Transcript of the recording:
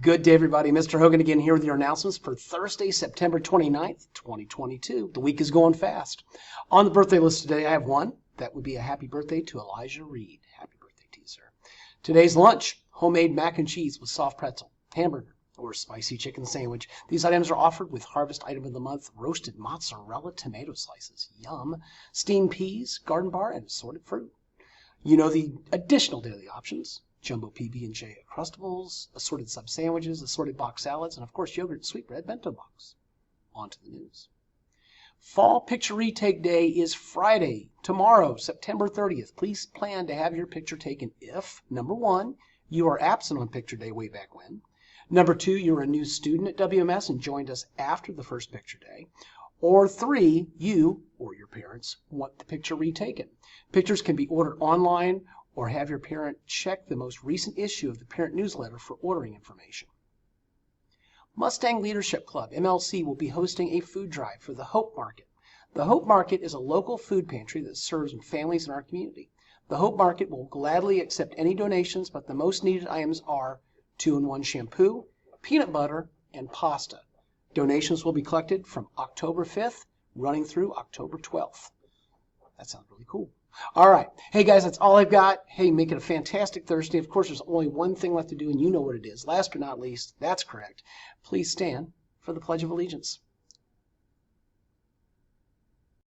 Good day, everybody. Mr. Hogan again here with your announcements for Thursday, September 29th, 2022. The week is going fast. On the birthday list today, I have one. That would be a happy birthday to Elijah Reed. Happy birthday to you, sir. Today's lunch, homemade mac and cheese with soft pretzel, hamburger, or spicy chicken sandwich. These items are offered with Harvest Item of the Month, roasted mozzarella tomato slices. Yum. Steamed peas, garden bar, and assorted fruit. You know the additional daily options. Jumbo PB&J Uncrustables, assorted sub sandwiches, assorted box salads, and of course yogurt and sweetbread bento box. On to the news. Fall Picture Retake Day is Friday, tomorrow, September 30th. Please plan to have your picture taken if, number one, you are absent on Picture Day way back when. Number two, you're a new student at WMS and joined us after the first Picture Day. Or three, you or your parents want the picture retaken. Pictures can be ordered online or have your parent check the most recent issue of the parent newsletter for ordering information. Mustang Leadership Club, MLC, will be hosting a food drive for the Hope Market. The Hope Market is a local food pantry that serves families in our community. The Hope Market will gladly accept any donations, but the most needed items are 2-in-1 shampoo, peanut butter, and pasta. Donations will be collected from October 5th running through October 12th. That sounds really cool. All right. Hey, guys, that's all I've got. Hey, make it a fantastic Thursday. Of course, there's only one thing left to do, and you know what it is. Last but not least, that's correct. Please stand for the Pledge of Allegiance.